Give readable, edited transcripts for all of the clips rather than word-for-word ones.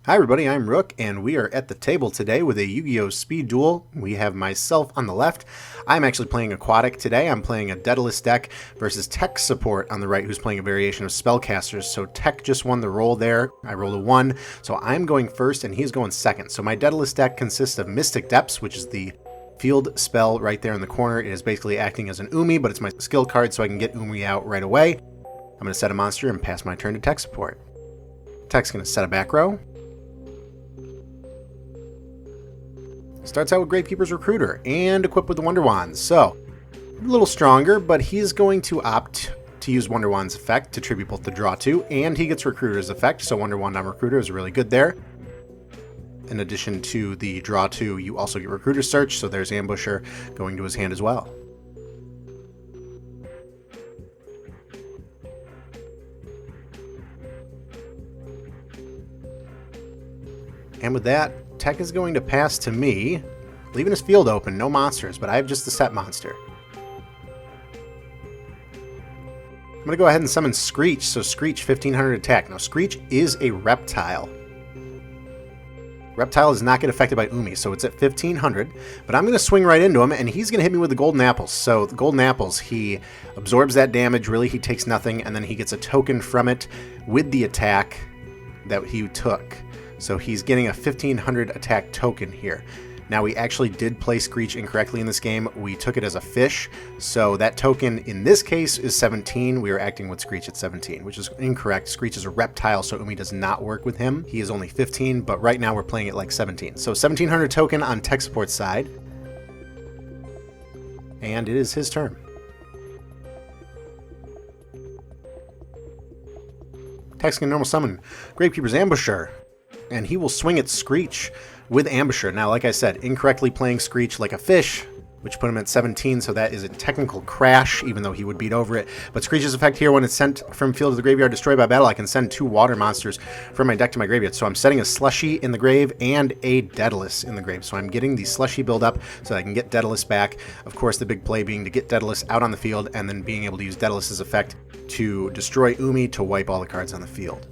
Hi everybody, I'm Rook, and we are at the table today with a Yu-Gi-Oh! Speed Duel. We have myself on the left. I'm actually playing Aquatic today. I'm playing a Daedalus deck versus TechSupport on the right, who's playing a variation of Spellcasters. So Tech just won the roll there. I rolled a 1, so I'm going first and he's going second. So my Daedalus deck consists of Mystic Depths, which is the field spell right there in the corner. It is basically acting as an Umi, but it's my skill card, so I can get Umi out right away. I'm going to set a monster and pass my turn to TechSupport. Tech's going to set a back row. Starts out with Gravekeeper's Recruiter and equipped with the Wonder Wands. So, a little stronger, but he's going to opt to use Wonder Wand's effect to tribute both the Draw 2, and he gets Recruiter's effect, so Wonder Wand on Recruiter is really good there. In addition to the Draw 2, you also get Recruiter Search, so there's Ambusher going to his hand as well. And with that, Tech is going to pass to me, leaving his field open, no monsters, but I have just the set monster. I'm going to go ahead and summon Screech, so Screech 1500 attack. Now Screech is a reptile. Reptile does not get affected by Umi, so it's at 1500, but I'm going to swing right into him, and he's going to hit me with the Golden Apples. So the Golden Apples, he absorbs that damage, really he takes nothing, and then he gets a token from it with the attack that he took. So he's getting a 1500 attack token here. Now we actually did play Screech incorrectly in this game. We took it as a fish, so that token in this case is 17. We are acting with Screech at 17, which is incorrect. Screech is a reptile, so Umi does not work with him. He is only 15, but right now we're playing it like 17. So 1700 token on TechSupport's side. And it is his turn. Tech's can normal summon Gravekeeper's Ambusher, and he will swing at Screech with Ambusher. Now, like I said, incorrectly playing Screech like a fish, which put him at 17, so that is a technical crash, even though he would beat over it. But Screech's effect here, when it's sent from field to the graveyard, destroyed by battle, I can send 2 water monsters from my deck to my graveyard. So I'm setting a Slushy in the grave and a Daedalus in the grave. So I'm getting the Slushy build up so that I can get Daedalus back. Of course, the big play being to get Daedalus out on the field and then being able to use Daedalus's effect to destroy Umi to wipe all the cards on the field.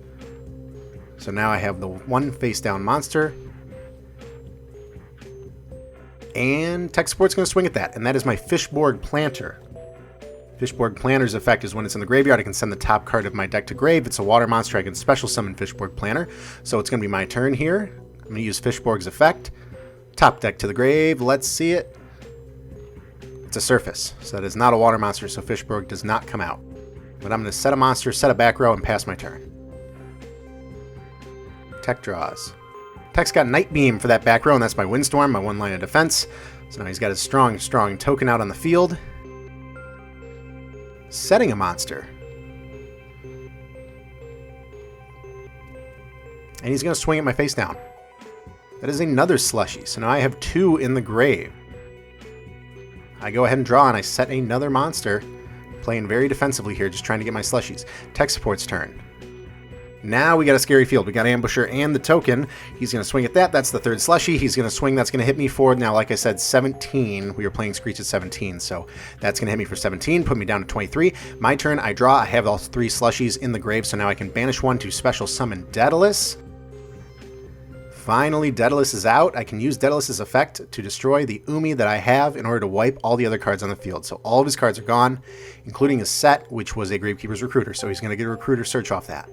So now I have the 1 face-down monster, and TechSupport's going to swing at that, and that is my Fishborg Planter. Fishborg Planter's effect is when it's in the graveyard, I can send the top card of my deck to grave. It's a water monster, I can special summon Fishborg Planter. So it's going to be my turn here. I'm going to use Fishborg's effect. Top deck to the grave, let's see it. It's a surface, so that is not a water monster, so Fishborg does not come out. But I'm going to set a monster, set a back row, and pass my turn. Tech draws. Tech's got Night Beam for that back row, and that's my Windstorm, my 1 line of defense. So now he's got his strong token out on the field. Setting a monster. And he's going to swing at my face down. That is another Slushy, so now I have 2 in the grave. I go ahead and draw, and I set another monster. Playing very defensively here, just trying to get my Slushies. TechSupport's turn. Now we got a scary field. We got Ambusher and the token. He's going to swing at that. That's the 3rd Slushy. He's going to swing. That's going to hit me for, now like I said, 17. We were playing Screech at 17, so that's going to hit me for 17, put me down to 23. My turn, I draw. I have all 3 Slushies in the grave, so now I can banish 1 to special summon Daedalus. Finally, Daedalus is out. I can use Daedalus's effect to destroy the Umi that I have in order to wipe all the other cards on the field. So all of his cards are gone, including his set, which was a Gravekeeper's Recruiter, so he's going to get a Recruiter Search off that.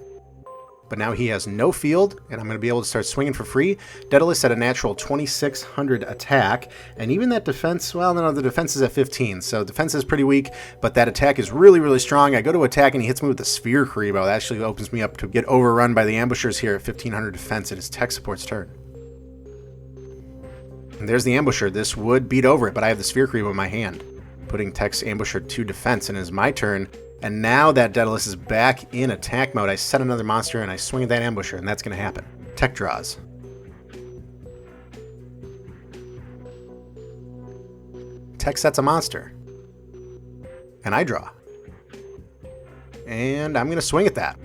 But now he has no field, and I'm going to be able to start swinging for free. Daedalus at a natural 2600 attack, and even that defense, well, no, the defense is at 15, so defense is pretty weak, but that attack is really, really strong. I go to attack, and he hits me with the Sphere Karibo. That actually opens me up to get overrun by the Ambushers here at 1500 defense. It is TechSupport's turn. And there's the Ambusher. This would beat over it, but I have the Sphere Karibo in my hand, putting Tech's Ambusher to defense, and it is my turn. And now that Daedalus is back in attack mode, I set another monster and I swing at that Ambusher, and that's going to happen. Tech draws. Tech sets a monster. And I draw. And I'm going to swing at that.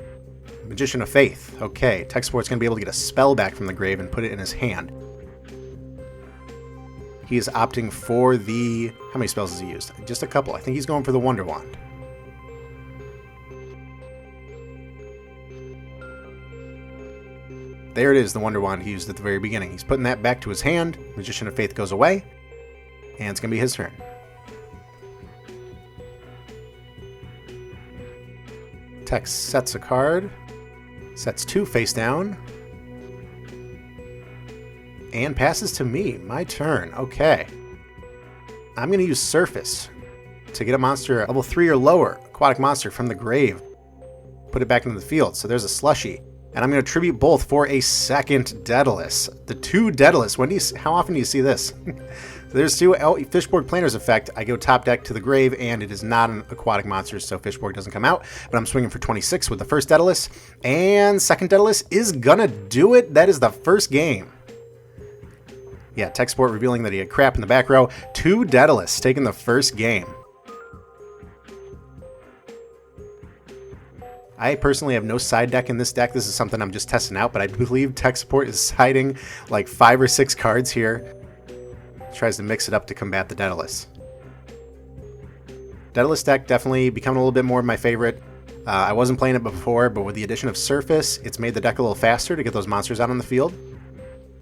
Magician of Faith. Okay, TechSupport's going to be able to get a spell back from the grave and put it in his hand. He is opting for the... How many spells has he used? Just a couple. I think he's going for the Wonder Wand. There it is, the Wonder Wand he used at the very beginning. He's putting that back to his hand. Magician of Faith goes away. And it's going to be his turn. Tex sets a card. Sets 2 face down. And passes to me. My turn. Okay. I'm going to use Surface to get a monster level 3 or lower, aquatic monster from the grave. Put it back into the field. So there's a Slushy. And I'm going to tribute both for a second Daedalus. The 2 Daedalus. How often do you see this? So there's 2 Fishborg Planner's effect. I go top deck to the grave, and it is not an aquatic monster, so Fishborg doesn't come out. But I'm swinging for 26 with the first Daedalus. And second Daedalus is going to do it. That is the first game. Yeah, TechSupport revealing that he had crap in the back row. 2 Daedalus taking the first game. I personally have no side deck in this deck. This is something I'm just testing out, but I believe TechSupport is siding like 5 or 6 cards here. Tries to mix it up to combat the Daedalus. Daedalus deck definitely becoming a little bit more of my favorite. I wasn't playing it before, but with the addition of Surface, it's made the deck a little faster to get those monsters out on the field.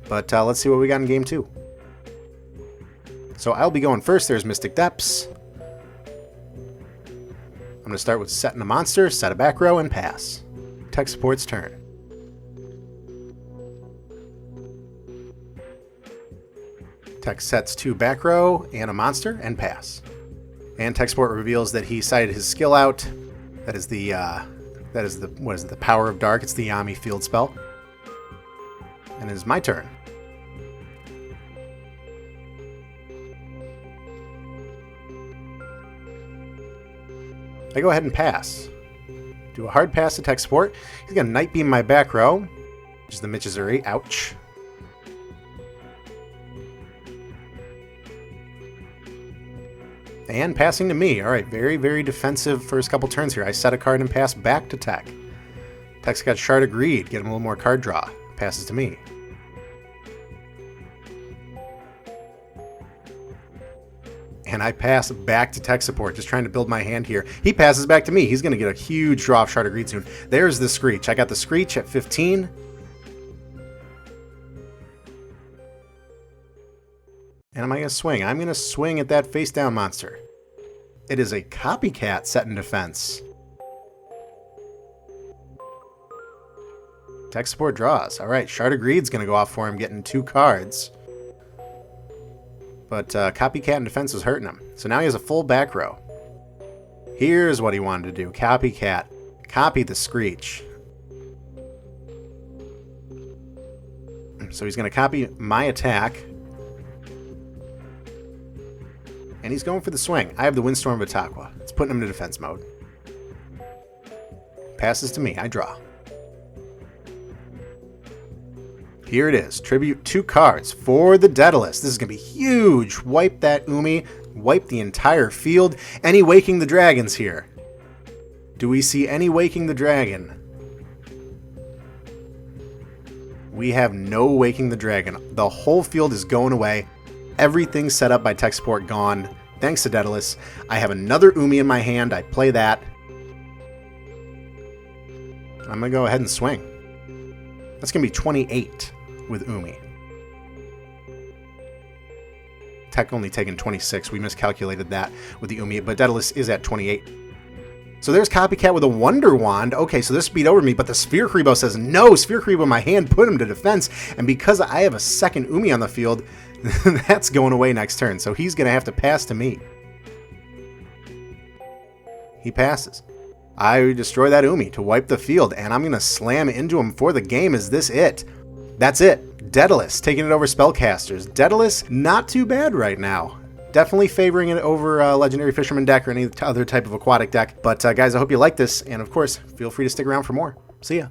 But let's see what we got in game 2. So I'll be going first. There's Mystic Depths. I'm going to start with setting a monster, set a back row, and pass. TechSupport's turn. Tech sets 2 back row and a monster, and pass. And TechSupport reveals that he sided his skill out. That is the what is it? The Power of Dark. It's the Yami field spell. And it is my turn. I go ahead and pass. Do a hard pass to TechSupport. He's going to Night Beam my back row, which is the Michizuri. Ouch. And passing to me. Alright, very, very defensive first couple turns here. I set a card and pass back to Tech. Tech's got Shard of Greed. Get him a little more card draw. Passes to me. And I pass back to TechSupport, just trying to build my hand here. He passes back to me. He's going to get a huge draw of Shard of Greed soon. There's the Screech. I got the Screech at 15. And am I going to swing? I'm going to swing at that face down monster. It is a Copycat set in defense. TechSupport draws. Alright, Shard of Greed's going to go off for him, getting 2 cards. But Copycat in defense was hurting him. So now he has a full back row. Here's what he wanted to do. Copycat. Copy the Screech. So he's going to copy my attack. And he's going for the swing. I have the Windstorm of Itaqua. It's putting him into defense mode. Passes to me. I draw. Here it is. Tribute 2 cards for the Daedalus. This is going to be huge. Wipe that Umi. Wipe the entire field. Any Waking the Dragons here? Do we see any Waking the Dragon? We have no Waking the Dragon. The whole field is going away. Everything set up by TechSupport gone. Thanks to Daedalus. I have another Umi in my hand. I play that. I'm going to go ahead and swing. That's going to be 28 with Umi. Tech only taken 26. We miscalculated that with the Umi, but Daedalus is at 28. So there's Copycat with a Wonder Wand. Okay, so this speed over me, but the Sphere Kuriboh says no. Sphere Kuriboh in my hand, put him to defense, and because I have a second Umi on the field, that's going away next turn, so he's going to have to pass to me. He passes. I destroy that Umi to wipe the field, and I'm going to slam into him for the game. Is this it? That's it. Daedalus taking it over Spellcasters. Daedalus, not too bad right now. Definitely favoring it over Legendary Fisherman deck or any other type of aquatic deck. But guys, I hope you like this, and of course, feel free to stick around for more. See ya.